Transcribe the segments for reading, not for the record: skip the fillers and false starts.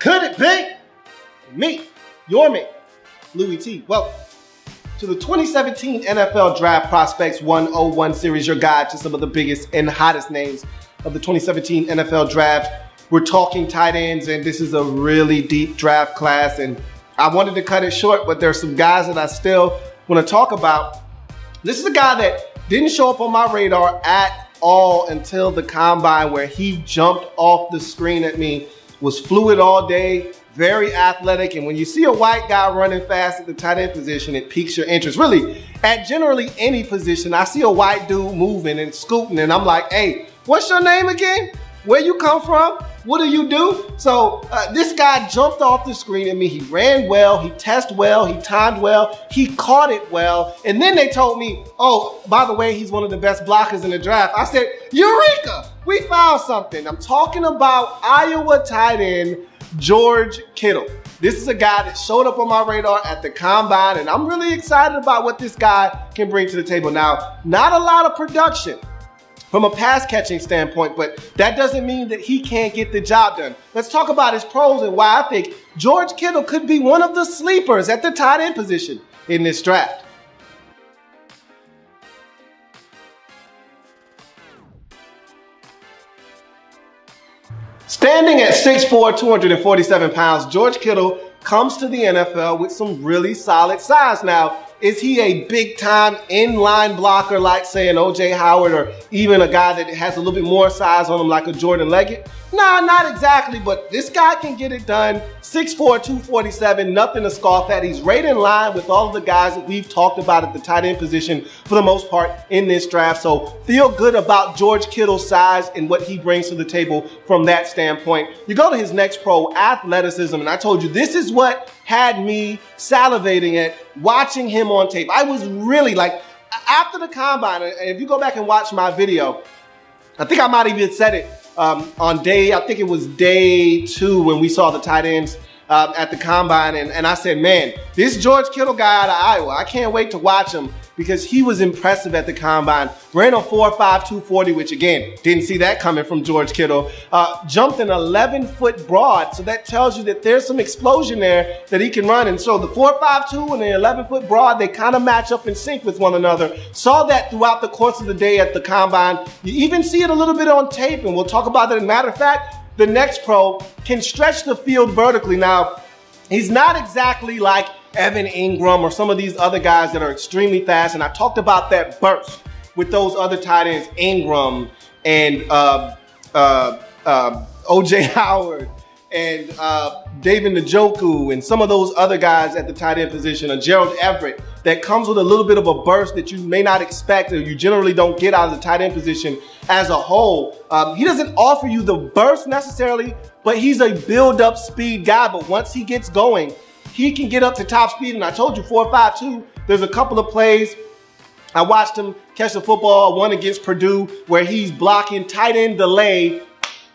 Could it be? Me, your man, Louie Tee. Welcome to the 2017 NFL Draft Prospects 101 series, your guide to some of the biggest and hottest names of the 2017 NFL Draft. We're talking tight ends, and this is a really deep draft class, and I wanted to cut it short, but there's some guys that I still want to talk about. This is a guy that didn't show up on my radar at all until the combine, where he jumped off the screen at me, was fluid all day, very athletic, and when you see a white guy running fast at the tight end position, it piques your interest. Really, at generally any position, I see a white dude moving and scooting, and I'm like, hey, what's your name again? Where you come from? What do you do? So this guy jumped off the screen at me. He ran well, he tested well, he timed well, he caught it well. And then they told me, oh, by the way, he's one of the best blockers in the draft. I said, Eureka, we found something. I'm talking about Iowa tight end George Kittle. This is a guy that showed up on my radar at the combine, and I'm really excited about what this guy can bring to the table. Now, not a lot of production from a pass catching standpoint, but that doesn't mean that he can't get the job done. Let's talk about his pros and why I think George Kittle could be one of the sleepers at the tight end position in this draft. Standing at 6'4", 247 pounds, George Kittle comes to the NFL with some really solid size. Now, is he a big-time inline blocker like, say, an O.J. Howard, or even a guy that has a little bit more size on him like a Jordan Leggett? Nah, not exactly, but this guy can get it done. 6'4", 247, nothing to scoff at. He's right in line with all of the guys that we've talked about at the tight end position for the most part in this draft. So feel good about George Kittle's size and what he brings to the table from that standpoint. You go to his next pro, athleticism, and I told you this is what had me salivating at watching him on tape. I was really like, after the combine, and if you go back and watch my video, I think I might have even said it on day, I think it was day 2 when we saw the tight ends at the combine, and I said, man, this George Kittle guy out of Iowa, I can't wait to watch him because he was impressive at the combine. Ran a 4.5, 240, which again, didn't see that coming from George Kittle. Jumped an 11-foot broad, so that tells you that there's some explosion there that he can run. And so the 4.52 and the 11-foot broad, they kind of match up in sync with one another. Saw that throughout the course of the day at the combine. You even see it a little bit on tape, and we'll talk about that. As a matter of fact, the next pro can stretch the field vertically. Now, he's not exactly like Evan Ingram or some of these other guys that are extremely fast, and I talked about that burst with those other tight ends, Ingram and O.J. Howard and David Njoku and some of those other guys at the tight end position, and Gerald Everett, that comes with a little bit of a burst that you may not expect or you generally don't get out of the tight end position as a whole. He doesn't offer you the burst necessarily, but he's a build-up speed guy. But once he gets going, he can get up to top speed. And I told you 4.52, there's a couple of plays I watched him catch the football, one against Purdue, where he's blocking tight end delay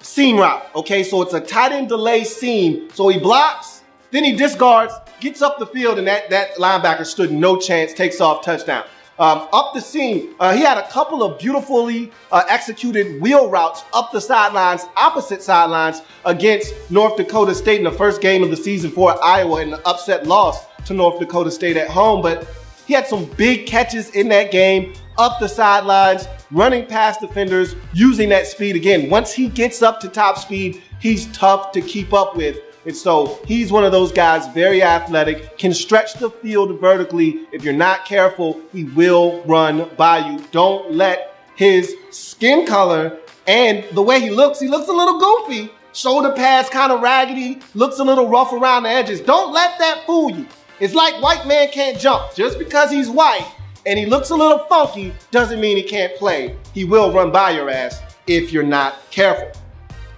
seam route. Okay, so it's a tight end delay seam. So he blocks, then he discards, gets up the field, and that linebacker stood no chance, takes off, touchdown. Up the seam, he had a couple of beautifully executed wheel routes up the sidelines, opposite sidelines, against North Dakota State in the first game of the season for Iowa, in the upset loss to North Dakota State at home. But he had some big catches in that game, up the sidelines, running past defenders, using that speed. Again, once he gets up to top speed, he's tough to keep up with. And so he's one of those guys, very athletic, can stretch the field vertically. If you're not careful, he will run by you. Don't let his skin color and the way he looks a little goofy. Shoulder pads kind of raggedy, looks a little rough around the edges. Don't let that fool you. It's like white man can't jump. Just because he's white and he looks a little funky doesn't mean he can't play. He will run by your ass if you're not careful.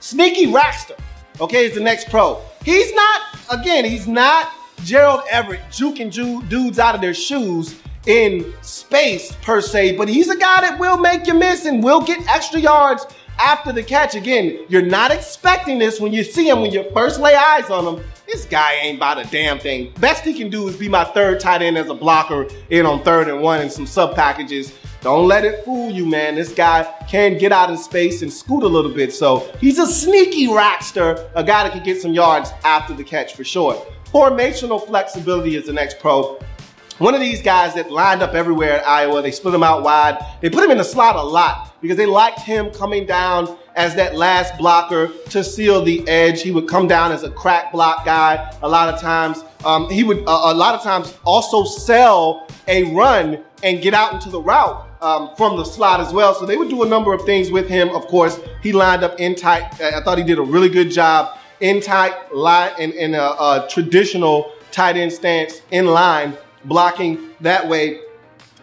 Sneaky Rackster, okay, is the next pro. He's not Gerald Everett juking dudes out of their shoes in space per se, but he's a guy that will make you miss and will get extra yards after the catch. Again, you're not expecting this when you see him, when you first lay eyes on him. This guy ain't about a damn thing. Best he can do is be my third tight end as a blocker in on 3rd and 1 and some sub packages. Don't let it fool you, man. This guy can get out in space and scoot a little bit. So he's a sneaky rackster, a guy that can get some yards after the catch for sure. Formational flexibility is the next pro. One of these guys that lined up everywhere at Iowa, they split him out wide. They put him in the slot a lot because they liked him coming down as that last blocker to seal the edge. He would come down as a crack block guy a lot of times. He would a lot of times also sell a run and get out into the route from the slot as well. So they would do a number of things with him. Of course, he lined up in tight. I thought he did a really good job in tight line in a traditional tight end stance in line, blocking that way.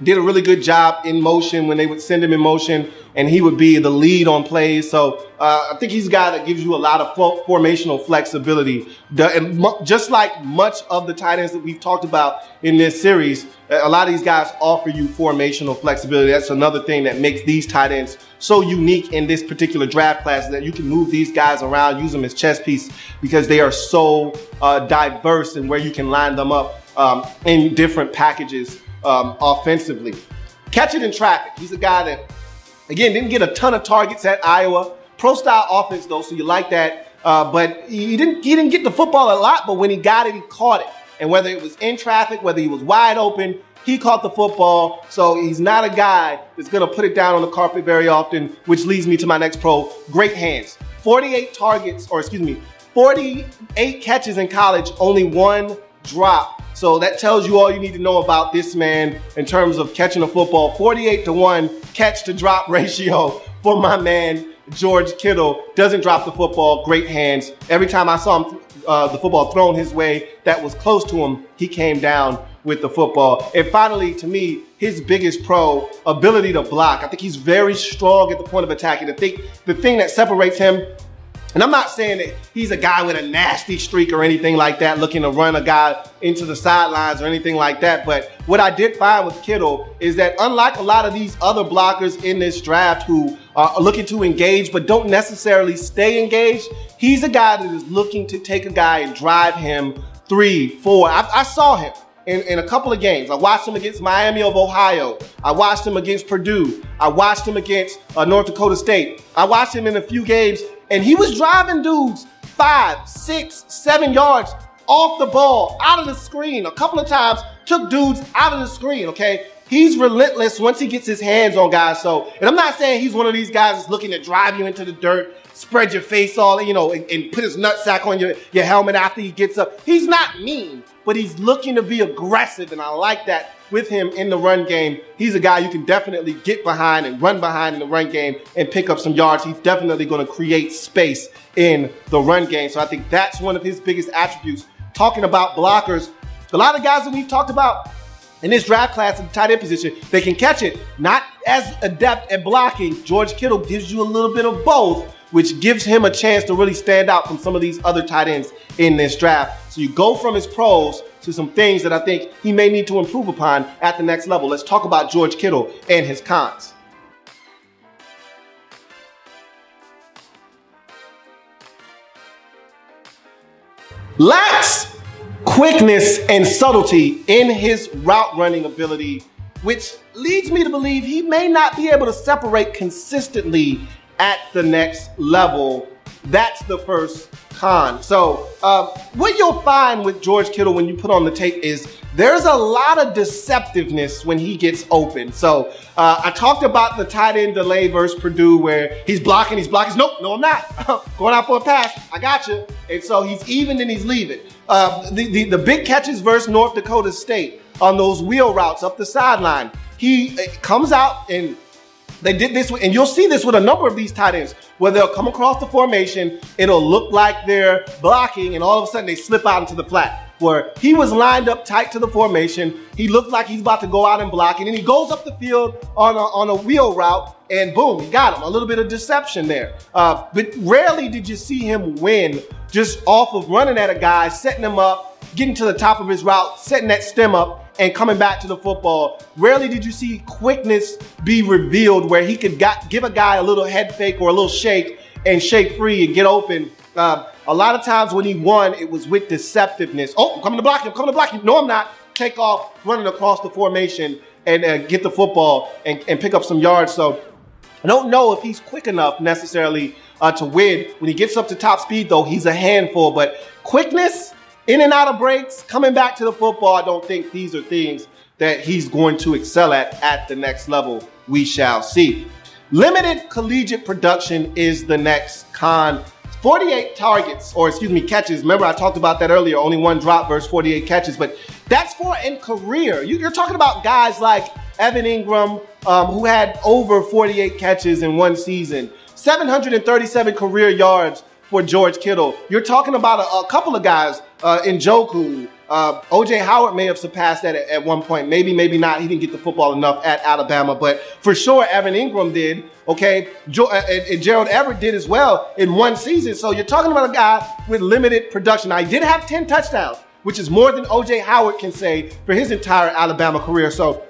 Did a really good job in motion when they would send him in motion, and he would be the lead on plays. So I think he's a guy that gives you a lot of formational flexibility. And just like much of the tight ends that we've talked about in this series, a lot of these guys offer you formational flexibility. That's another thing that makes these tight ends so unique in this particular draft class, that you can move these guys around, use them as chess pieces, because they are so diverse in where you can line them up in different packages offensively. Catch it in traffic. He's a guy that, again, didn't get a ton of targets at Iowa. Pro-style offense, though, so you like that. But he didn't get the football a lot, but when he got it, he caught it. And whether it was in traffic, whether he was wide open, he caught the football. So he's not a guy that's going to put it down on the carpet very often, which leads me to my next pro, great hands. 48 catches in college, only one drop. So that tells you all you need to know about this man in terms of catching a football. 48-to-1 catch to drop ratio for my man, George Kittle. Doesn't drop the football, great hands. Every time I saw him, the football thrown his way that was close to him, he came down with the football. And finally, to me, his biggest pro, ability to block. I think he's very strong at the point of attack. And the thing that separates him, and I'm not saying that he's a guy with a nasty streak or anything like that, looking to run a guy into the sidelines or anything like that. But what I did find with Kittle is that unlike a lot of these other blockers in this draft who are looking to engage but don't necessarily stay engaged, he's a guy that is looking to take a guy and drive him 3, 4. I saw him in a couple of games. I watched him against Miami of Ohio. I watched him against Purdue. I watched him against North Dakota State. I watched him in a few games, and he was driving dudes 5, 6, 7 yards off the ball, out of the screen. A couple of times took dudes out of the screen, okay? He's relentless once he gets his hands on guys. So, and I'm not saying he's one of these guys that's looking to drive you into the dirt, spread your face all, you know, and put his nutsack on your helmet after he gets up. He's not mean, but he's looking to be aggressive, and I like that with him in the run game. He's a guy you can definitely get behind and run behind in the run game and pick up some yards. He's definitely going to create space in the run game. So I think that's one of his biggest attributes. Talking about blockers, a lot of guys that we've talked about in this draft class in the tight end position, they can catch it. Not as adept at blocking. George Kittle gives you a little bit of both, which gives him a chance to really stand out from some of these other tight ends in this draft. So you go from his pros to some things that I think he may need to improve upon at the next level. Let's talk about George Kittle and his cons. Lacks quickness and subtlety in his route running ability, which leads me to believe he may not be able to separate consistently at the next level. That's the first con. So what you'll find with George Kittle when you put on the tape is there's a lot of deceptiveness when he gets open. So I talked about the tight end delay versus Purdue where he's blocking. Nope, no, I'm not. Going out for a pass. I got you. And so he's even and he's leaving. The big catches versus North Dakota State on those wheel routes up the sideline. He comes out and they did this, and you'll see this with a number of these tight ends, where they'll come across the formation, it'll look like they're blocking, and all of a sudden they slip out into the flat. Where he was lined up tight to the formation, he looked like he's about to go out and block, and then he goes up the field on a wheel route, and boom, he got him. A little bit of deception there. But rarely did you see him win just off of running at a guy, setting him up, getting to the top of his route, setting that stem up, and coming back to the football. Rarely did you see quickness be revealed where he could give a guy a little head fake or a little shake and shake free and get open. A lot of times when he won, it was with deceptiveness. Oh, I'm coming to block him, I'm coming to block him. No, I'm not. Take off, running across the formation and get the football and pick up some yards. So I don't know if he's quick enough necessarily to win. When he gets up to top speed, though, he's a handful. But quickness, in and out of breaks, coming back to the football, I don't think these are things that he's going to excel at the next level. We shall see. Limited collegiate production is the next con. 48 targets, or excuse me, catches. Remember, I talked about that earlier. Only one drop versus 48 catches. But that's for in career. You're talking about guys like Evan Ingram, who had over 48 catches in one season. 737 career yards for George Kittle. You're talking about a couple of guys, Njoku. O.J. Howard may have surpassed that at one point. Maybe, maybe not. He didn't get the football enough at Alabama. But for sure, Evan Ingram did. Okay, and Gerald Everett did as well in one season. So you're talking about a guy with limited production. Now, he did have 10 touchdowns, which is more than O.J. Howard can say for his entire Alabama career. So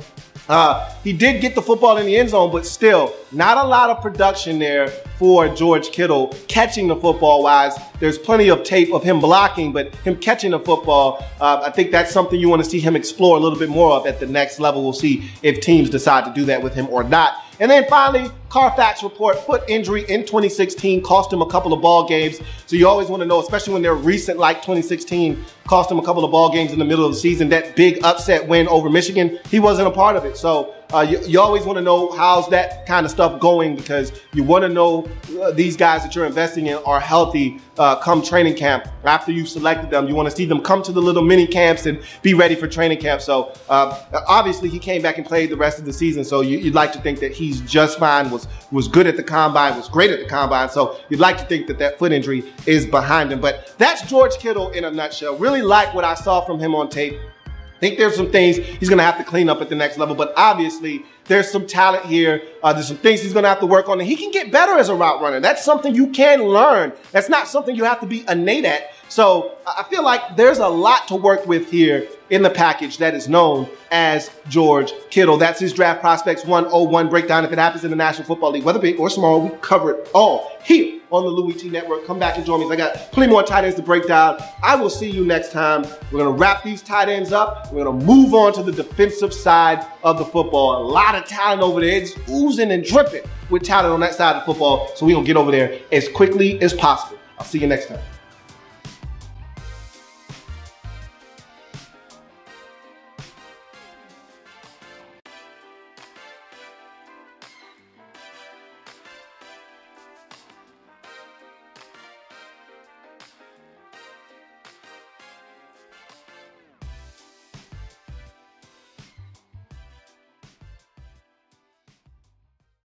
he did get the football in the end zone, but still not a lot of production there for George Kittle catching the football wise. There's plenty of tape of him blocking, but him catching the football, I think that's something you want to see him explore a little bit more of at the next level. We'll see if teams decide to do that with him or not. And then finally, Carfax report, foot injury in 2016, cost him a couple of ball games. So you always want to know, especially when they're recent, like 2016, cost him a couple of ball games in the middle of the season. That big upset win over Michigan, he wasn't a part of it. So you always want to know how's that kind of stuff going, because you want to know these guys that you're investing in are healthy come training camp. After you've selected them, you want to see them come to the little mini camps and be ready for training camp. So obviously he came back and played the rest of the season. So you'd like to think that he's just fine, was good at the combine, was great at the combine. So you'd like to think that that foot injury is behind him. But that's George Kittle in a nutshell. Really like what I saw from him on tape. I think there's some things he's going to have to clean up at the next level, but obviously there's some talent here. There's some things he's going to have to work on, and he can get better as a route runner. That's something you can learn. That's not something you have to be innate at. So I feel like there's a lot to work with here in the package that is known as George Kittle. That's his draft prospects 101 breakdown. If it happens in the National Football League, whether big or small, we cover it all here on the Louie Tee Network. Come back and join me. I got plenty more tight ends to break down. I will see you next time. We're going to wrap these tight ends up. We're going to move on to the defensive side of the football. A lot of talent over there. It's oozing and dripping with talent on that side of the football. So we're going to get over there as quickly as possible. I'll see you next time.